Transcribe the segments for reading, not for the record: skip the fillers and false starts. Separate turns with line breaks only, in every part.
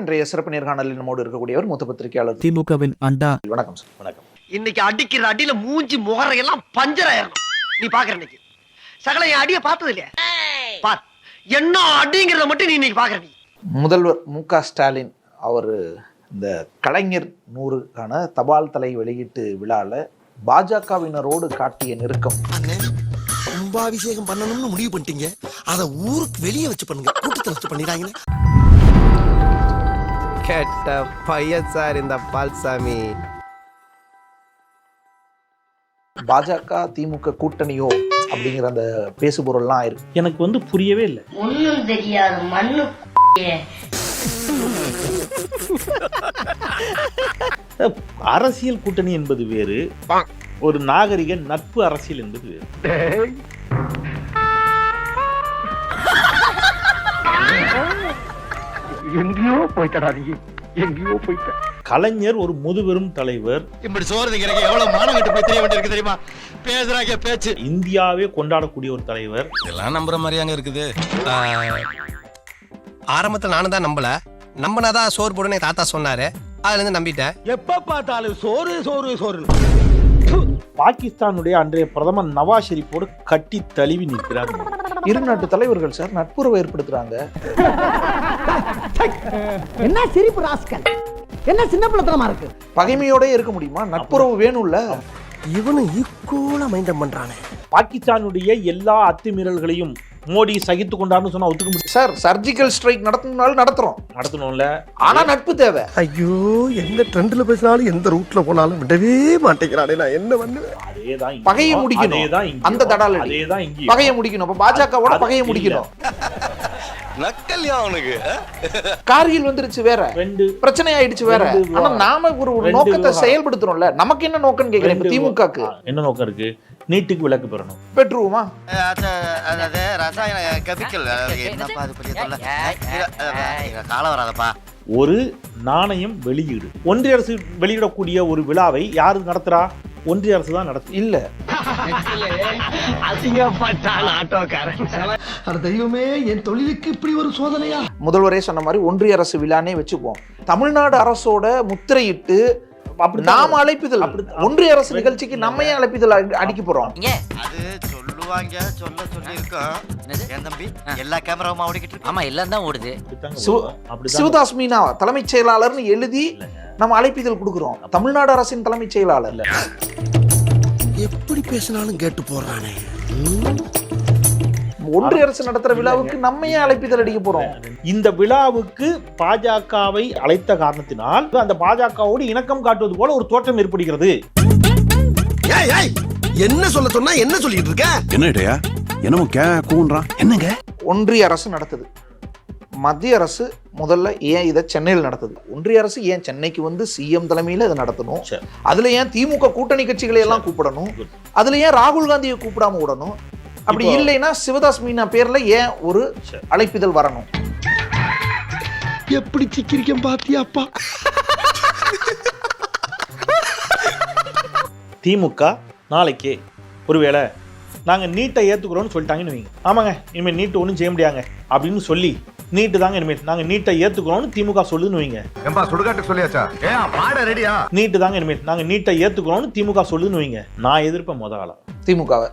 இன்றைய சிறப்பு நேர்காணலில் நம்மோடு இருக்கக்கூடியவர் மூத்த பத்திரிகையாளர்
திமுகவின் அண்டா.
வணக்கம் சார்.
வணக்கம்.
இன்னைக்கு அடிக்கிற அடியில மூஞ்சி முகரையெல்லாம் பஞ்சர் ஆயிரணும். நீ பாக்குற இன்னைக்கு சகல என் அடிய பார்த்தது இல்லையா? பார் என்ன அடிங்கிறத மட்டும் நீ இன்னைக்கு பாக்குற. நீ
முதல்வர் மு.க. ஸ்டாலின் அவர் இந்த கலைஞர் 100க்கான தபால் தலை வெளியீட்டு விழால பாஜகவினரோடு காட்டிய நெருக்கம்.
கும்பாபிஷேகம் பண்ணணும்னு முடிவு பண்ணிட்டீங்க, அதை ஊருக்கு வெளியே வச்சு பண்ணுங்க, கூட்டத்தை வச்சு பண்ணிடாங்க.
கேட்ட பையன் சார் இந்த பால்சாமி.
பாஜக திமுக கூட்டணியோ அப்படிங்கிற அந்த பேசுபொருள்லாம் ஆயிருக்கு.
எனக்கு புரியவே இல்லை.
ஒண்ணும் தெரியாது மண்ணு.
அரசியல் கூட்டணி என்பது வேறு, ஒரு நாகரிக நட்பு அரசியல் என்பது வேறு.
எங்கேயோ போயிட்டடா நீ, எங்கேயோ போயிட்ட.
கலைஞர் ஒரு முதுபெரும் தலைவர்.
இப்படி சோறுங்கிறக்கு எவ்வளவு மானங்கட்டு போய் தெரிய வேண்டியிருக்கு தெரியுமா? பேசுறாங்க பேச்சு.
இந்தியாவே கொண்டாடக்கூடிய ஒரு தலைவர்.
இதெல்லாம் நம்புற மாதிரியாங்க இருக்குது. ஆரம்பத்துல நானும் தான் நம்பல, நம்பினாதான் சோறு போடுன்னு தாத்தா சொன்னாரு, அதுல இருந்து நம்பிட்டேன். எப்ப பார்த்தாலும் சோறு சோறு சோறு.
பாகிஸ்தானுடைய அன்றைய பிரதமர் நவாஸ் ஷெரீப்போடு கட்டி தழுவி நிற்கிறார்.
இரு நாட்டு தலைவர்கள் சார் நட்புறவை ஏற்படுத்துறாங்க.
என்ன சிரிப்பு ராஸ்கல், என்ன சின்ன பிள்ளைத்தனமா இருக்கு.
பகைமையோட இருக்க முடியுமா? நட்புறவு வேணும்ல.
இவனு ஈக்குவலா மைண்டம் பண்றானே.
பாகிஸ்தானுடைய எல்லா அத்துமீறல்களையும் மோடி சகித்து கொண்டாருன்னு சொன்னா ஒத்துக்க முடியும்
சார். சர்ஜிக்கல் ஸ்ட்ரைக் நடத்தணும்னாலும் நடத்தணும்ல, ஆனா நட்பு தேவை.
ஐயோ, எந்த ட்ரெண்ட்ல பேசினாலும் எந்த ரூட்ல போனாலும் விடவே மாட்டேங்கிறானே, நான் என்ன பண்ணுவேன்?
அதேதான்
பகையை முடிக்கணும். அந்த தடால
அதேதான் இங்க
பகையை முடிக்கணும். அப்ப பாஜகவோட பகையை முடிக்கணும்.
நக்கல்யா அவனுக்கு.
கார்கில் வந்துருச்சு வேற, பிரச்சனை ஆயிடுச்சு வேற. ஆனா நாம ஒரு நோக்கத்தை செயல்படுத்துறோம்ல. நமக்கு என்ன நோக்கம் கேக்குறேன். திமுகக்கு என்ன
நோக்கம் இருக்கு? நீட்டுக்கு விலக்கு பெறணும்.
பெற்றுருவோமா?
ரசாயன கெமிக்கல் என்னப்பா அது பெரிய தொல்லை. காலம் வராதப்பா.
ஒரு நாணயம் வெளியீடு, ஒன்றிய அரசு வெளியிடக்கூடிய ஒரு விழாவை யாரு நடத்துறா? ஒன்றிய அரசு தான் நடத்து. இல்ல
அசிங்கப்பட்டான் ஆட்டோக்காரன்.
அட தெய்வமே, என் தொழிலுக்கு இப்படி ஒரு சோதனையா?
முதல்வரே சொன்ன மாதிரி ஒன்றிய அரசு விழானே வச்சுப்போம். தமிழ்நாடு அரசோட முத்திரையிட்டு நாம அழைப்பிதழ், ஒன்றிய அரசு நிகழ்ச்சிக்கு நம்ம ஏன் அழைப்பிதழ் அடிக்க போறோம்?
அது சொல்லுவாங்க, சொல்ல சொல்லி இருக்கோம். என் தம்பி எல்லா கேமராவும் ஓடிக்கிட்டு இருக்கு.
ஆமா, எல்லாம் தான் ஓடுது.
சிவதாஸ் மீனா தலைமைச் செயலாளர்னு எழுதி நம்ம அழைப்பிதழ் கொடுக்கிறோம். தமிழ்நாடு அரசின் தலைமைச் செயலாளர்
எப்படி பேசினாலும் கேட்டு போறானே.
ஒன்றிய அரசு நடத்துற விழாவுக்கு நம்ம ஏன் அழைப்பிதழ் அடிக்க போறோம்?
இந்த விழாவுக்கு பாஜகவை அழைத்த காரணத்தினால் அந்த பாஜகவோடு இணக்கம் காட்டுவது போல ஒரு தோற்றம் ஏற்படுகிறது.
என்ன சொல்ல சொன்னா என்ன சொல்லிட்டு இருக்க?
என்னடா என்னமோ கூன்றான். என்னங்க
ஒன்றிய அரசு நடத்துது, மத்திய அரசு முதல்ல ஏன் இதை சென்னையில் நடத்துது? ஒன்றிய அரசு ஏன் சென்னைக்கு வந்து சிஎம் தலைமையில இதை நடத்தணும்? அதுல ஏன் திமுக கூட்டணி கட்சிகளை எல்லாம் கூப்பிடணும்? அதுல ஏன் ராகுல் காந்தியை கூப்பிடாம விடணும்? அப்படி இல்லைன்னா சிவதாஸ் மீனா பேர்ல ஏன் ஒரு அழைப்பிதழ் வரணும்?
எப்படி சிக்கிரிக்கம் பாத்தியாப்பா?
திமுக நாளைக்கே ஒருவேளை நாங்க நீட்டை ஏத்துக்கிறோம்னு சொல்லிட்டாங்கன்னு வைங்க. ஆமாங்க, இனிமேல் நீட்டு ஒன்றும் செய்ய முடியாங்க அப்படின்னு சொல்லி நீட்டு தாங்க இனிமேல் நாங்க நீட்டை ஏத்துக்கிறோம்னு திமுக சொல்லுன்னு வைங்க.
சுடுகாட்டு சொல்லியாச்சா? பாட ரெடியா?
நீட்டு தாங்க இனிமேல் நாங்க நீட்டை ஏத்துக்கிறோம்னு திமுக சொல்லுன்னு வைங்க. நான் எதிர்ப்பேன் முதல்ல திமுகவை.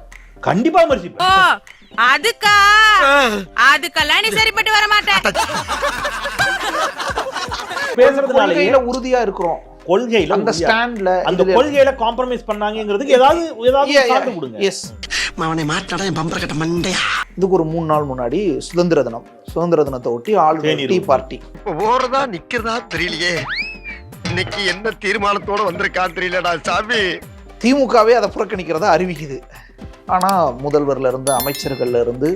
கண்டிப்பா மறுச்சிப்பேன்.
அதுக்கெல்லாம் நீ சரிப்பட்டு வர மாட்டேன்.
பேசுறதுல உறுதியா இருக்கிறோம்.
கொள்கையில
அந்த ஸ்டாண்ட்ல,
அந்த கொள்கையில காம்ப்ரமைஸ் பண்ணாங்கங்கிறதுக்கு ஏதாவது சான்று கொடுங்க.
எஸ்,
அவனை மாட்டாடா என் பம்பர கட்ட மண்டையா.
இதுக்கு ஒரு 3 நாள் முன்னாடி சுதந்திர தினத்தை ஒட்டி ஆளுநர் டீ பார்ட்டி
ஓரதா நிக்கிறதா தெரியலையே. இன்னைக்கு என்ன தீர்மானத்தோட வந்திருக்கான்னு தெரியலடா சாமி.
திமுகவே அதை புறக்கணிக்கிறதா அறிவிக்குது. ஆனா முதல்வர்ல இருந்து அமைச்சர்கள்ல இருந்து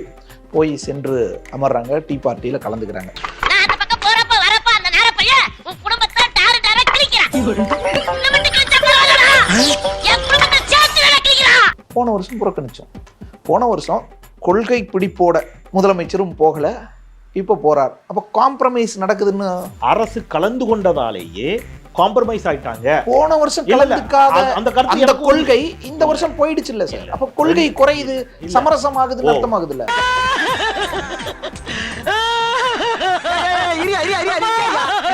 போய் சென்று அமர்றாங்க, டீ பார்ட்டியில கலந்துக்கிறாங்க. போன வருஷம் புறக்கணிச்சோம். போன வருஷம் கொள்கை பிடிப்போட முதலமைச்சரும் போகல, இப்ப போறார். அப்ப காம்ப்ரமைஸ் நடக்குதுன்னு
அரசு கலந்து கொண்டதாலேயே காம்ப்ரமைஸ் ஆயிட்டாங்க.
போன வருஷம் கலந்துக்காத அந்த கொள்கை இந்த வருஷம் போயிடுச்சு இல்ல சார்? அப்ப கொள்கை குறையுது, சமரசமாகுது, அர்த்தமாகுது இல்ல?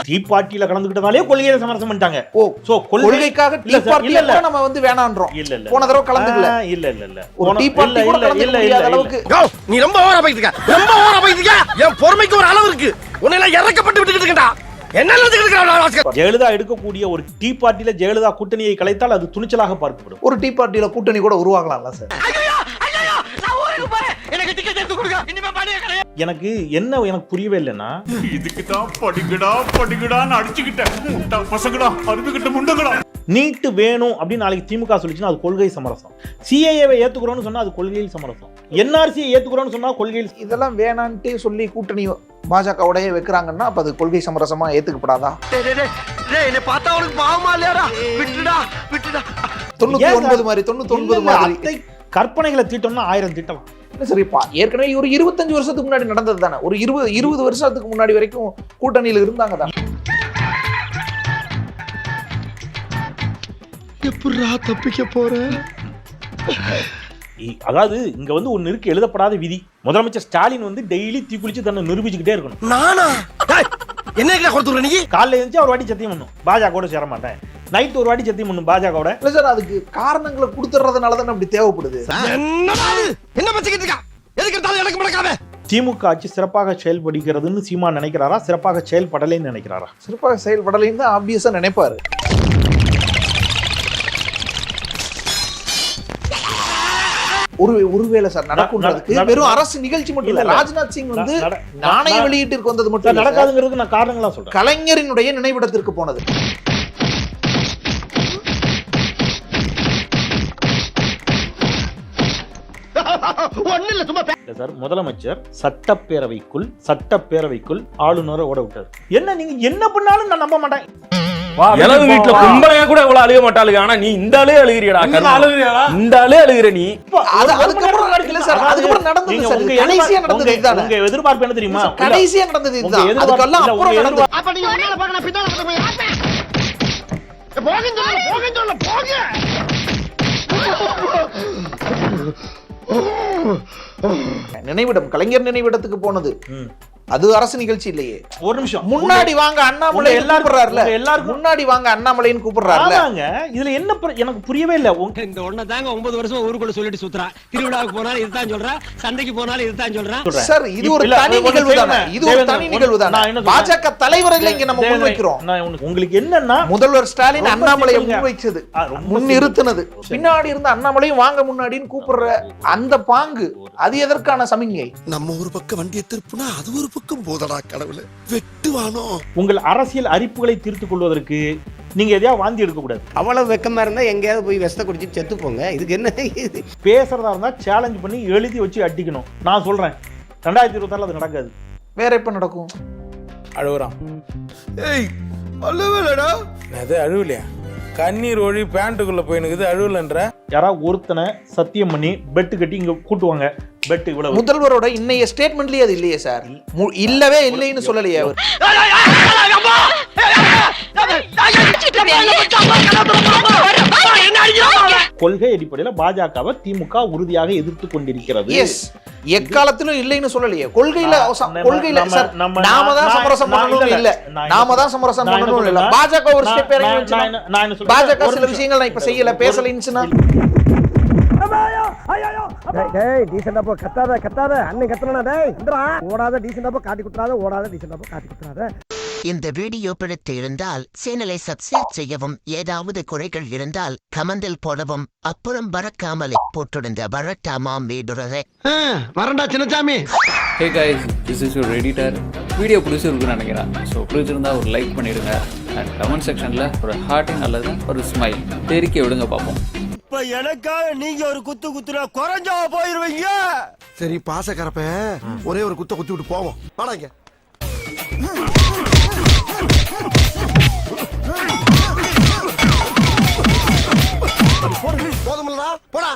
டீ பார்ட்டியில கலந்துக்கிட்டதாலே கொள்கையை சமரசம் பண்ணிட்டாங்க.
ஓ
சோ
கொள்கைக்காக டீ பார்ட்டில கூட நம்ம வந்து வேணான்றோம்.
இல்ல
போன தடவை கலந்துக்கல.
இல்ல
ஒரு டீ பார்ட்டி கூட கலந்துக்க முடியாத அளவுக்கு
நீ ரொம்ப ஓவரா போயிட்டு இருக்க, ரொம்ப ஓவரா போயிட்டு இருக்க. என் பொறுமைக்கு ஒரு அளவு இருக்கு. உன்னை எல்லாம் இறக்கப்பட்டு விட்டுக்கிட்டு இருக்கா. என்ன நினைச்சுக்கிட்டு
ஜெயலலிதா எடுக்கக்கூடிய ஒரு டீ பார்ட்டியில ஜெயலலிதா கூட்டணியை கலைத்தால் அது துணிச்சலாக பார்க்கப்படும்.
ஒரு டீ பார்ட்டில கூட்டணி கூட உருவாகலாம்ல சார்.
எனக்கு என்ன எனக்கு புரியவே இல்லைன்னா,
இதுக்கு தான் படிக்கடான்னு அடிச்சுக்கிட்டேன் பசங்கடா அறுத்துக்கிட்ட முண்டங்கடா.
நீட்டு வேணும் அப்படின்னு நாளைக்கு திமுக சொல்லிச்சுன்னா அது கொள்கை சமரசம். சிஏஏவை ஏத்துக்கிறோம்னு சொன்னா அது கொள்கையில் சமரசம். என்ஆர்சியை ஏத்துக்கிறோம்னு சொன்னா கொள்கையில்.
இதெல்லாம் வேணான்ட்டே சொல்லி கூட்டணி பாஜகவுடைய வைக்கிறாங்கன்னா அப்ப அது கொள்கை சமரசமா ஏத்துக்கப்படாதா?
என்ன பார்த்தா அவனுக்கு பாவமா இல்லையாடா? விட்டுடா விட்டுடா.
99 மாதிரி 99 மாதிரி
அத்தை கற்பனைகளை தீட்டோம்னா 1000 தீட்டலாம்.
இல்ல சரிப்பா, ஏற்கனவே ஒரு 25 வருஷத்துக்கு முன்னாடி நடந்தது தானே. ஒரு 20 வருஷத்துக்கு முன்னாடி வரைக்கும் கூட்டணியில இருந்தாங்க தான்.
எப்படிடா தப்பிக்க போற?
அதாவது இங்க வந்து ஒன்னு இருக்கு, எழுதப்படாத விதி. முதலமைச்சர் ஸ்டாலின் வந்து டெய்லி தீக்குளிச்சு தன்னை நிரூபிச்சுக்கிட்டே இருக்கணும்.
நானா? என்ன கொடுத்துற நீ?
காலைல எழுந்து ஒரு வாட்டி சத்தியம் பண்ணும், பாஜகவோட சேர மாட்டேன். நைட் ஒரு வாட்டி சத்தியம் பண்ணும், பாஜகவோட.
இல்ல சார், அதுக்கு காரணங்களை கொடுத்துறதுனால தானே அப்படி தேவைப்படுது.
என்ன பச்சிக்கிட்டு இருக்கா? எதுக்கு இருந்தாலும் எனக்கு மடக்காம.
திமுக ஆட்சி சிறப்பாக செயல்படுகிறதுன்னு சீமான் நினைக்கிறாரா, சிறப்பாக செயல்படலைன்னு நினைக்கிறாரா?
சிறப்பாக செயல்படலைன்னு தான் ஆப்வியஸா நினைப்பாரு. ஒருவேளை சார் நடக்கும்ன்றதுக்கு வெறும் அரசு நிகழ்ச்சி மட்டும் இல்ல, ராஜ்நாத் சிங் வந்து நாணய வெளியீட்டிற்கு வந்தது மட்டும் இல்ல,
நடக்காதுங்கிறதுக்கு நான் காரணங்களா சொல்றேன்.
கலைஞரினுடைய நினைவிடத்திற்கு போனது.
சார், முதலமைச்சர் சட்டப்பேரவைக்குள் ஆளுநரை ஓட விட்டார். என்ன நீங்க என்ன பண்ணாலும் நான் நம்ப மாட்டேன்.
இளவு வீட்டுல கும்பலையா கூட இவ்வளவு அழுக மாட்டாளுங்க. ஆனா நீ இந்த ஆளே அழுகிறியடா, இந்த ஆளே அழுகிற நீ.
அதுக்கப்புறம் நடந்தது சார், கடைசியா நடந்தது இதுதான்.
உங்க எதிர்பார்ப்பு என்ன தெரியுமா?
கடைசியா நடந்தது இதுதான். அதுக்கெல்லாம் அப்புறம் நடந்தது.
அப்ப நீங்க முன்னால போங்க, நான் பின்னால போங்க. போங்க.
நினைவிடம், கலைஞர் நினைவிடத்துக்கு போனது அது அரசு நிகழ்ச்சி இல்லையே.
ஒரு நிமிஷம்,
முன்னாடி வாங்க அண்ணாமலை எல்லாரும் முன்னாடி வாங்க அண்ணாமலைன்னு கூப்பிடுறாருல.
இதுல என்ன எனக்கு புரியவே இல்ல.
இந்த ஒண்ண தாங்க 9 வருஷமா ஊருக்குள்ள சொல்லிட்டு சுத்துறா. திருவிழாவுக்கு போனாலும் இதுதான் சொல்றா, சண்டைக்கு போனாலும் இதுதான் சொல்றா.
சார், இது ஒரு தனி நிகழ்வு தானே. இது ஒரு தனி நிகழ்வு தானே. பாஜக தலைவர்களை இங்க நம்ம முன்வைக்கிறோம்.
உங்களுக்கு என்னன்னா,
முதல்வர் ஸ்டாலின் அண்ணாமலையை முன்வைச்சது, முன்னிறுத்தினது, பின்னாடி இருந்த அண்ணாமலையும் வாங்க முன்னாடின்னு கூப்பிடுற அந்த பாங்கு, அது எதற்கான சமிங்கை?
நம்ம ஒரு பக்கம் வண்டியை திருப்புனா அது ஒரு பக்கம் போதடா கடவுளே, வெட்டுவானோ.
உங்கள் அரசியல் அரிப்புகளை தீர்த்துக் கொள்வதற்கு நீங்க எதையாவது வாந்தி எடுக்க கூடாது.
அவ்வளவு வெக்கமா இருந்தா எங்கேயாவது போய் விஷத்தை குடிச்சிட்டு செத்து போங்க. இதுக்கு என்ன?
பேசுறதா இருந்தா சேலஞ்ச் பண்ணி எழுதி வச்சு அடிக்கணும். நான் சொல்றேன் 2026 அது நடக்காது.
வேற எப்ப நடக்கும்?
அழுகுறான். ஏய் அழுவலடா. அது அழுவலையா? கண்ணீர் ஒழி பேண்ட்டுக்குள்ள போயினுக்குது, அழுவலன்ற.
யாராவது ஒருத்தனை சத்தியம் பண்ணி பெட்டு கட்டி இங்க கூட்டுவாங்க. பெட்டு இவ்வளவு.
முதல்வரோட இன்னைய ஸ்டேட்மெண்ட்லயே அது இல்லையே சார். இல்லவே இல்லைன்னு சொல்லலையே அவர்.
கொள்கை அடிப்படையில் பாஜகவை திமுக உறுதியாக எதிர்த்து கொண்டிருக்கிறது.
எஸ், எக்காலத்திலும் இல்லைன்னு சொல்லலையே. கொள்கையில சார் நாம தான் சமரசம் பண்ணணும் இல்ல, நாம தான் சமரசம் பண்ணணும் இல்ல. பாஜக ஒரு ஸ்டெப் இறங்கி வந்துச்சு. பாஜக சில விஷயங்கள் நான் இப்ப செய்யல, பேசலைன்னு
டீசெண்டா போ, கத்தாத அண்ணன் கத்தனா. டேய் ஓடாத, டீசெண்டா போ, காட்டி குத்துறாத, ஓடாத, டீசெண்டா போ, காட்டி குத்துறாத.
இந்த வீடியோ பிடித்து இருந்தால் சேனலை சப்ஸ்கிரைப் செய்யவும், ஏதாவது குறைகள் இருந்தால் கமெண்டில் போடவும், அப்புறம் மறக்காமலே போட்டிருந்த வரட்டாமா மீதுறதை.
வரண்டா Chinnasamy.
Hey guys, this is your editor. Video பிடிச்சிருக்குன்னு நினைக்கிறேன். ஸோ பிடிச்சிருந்தா ஒரு லைக் பண்ணிடுங்க. அண்ட் கமெண்ட் செக்ஷனில் ஒரு ஹார்ட்டிங் அல்லது ஒரு ஸ்மைல் தெரிக்க விடுங்க பார்ப்போம்.
இப்ப எனக்காக நீங்க ஒரு குத்து குத்துனா குறைஞ்சா போயிருவீங்க. சரி பாசக்கரப்ப ஒரே ஒரு குத்த குத்தி விட்டு போவோம். வாடாங்க. போதுமில்லடா, போடா.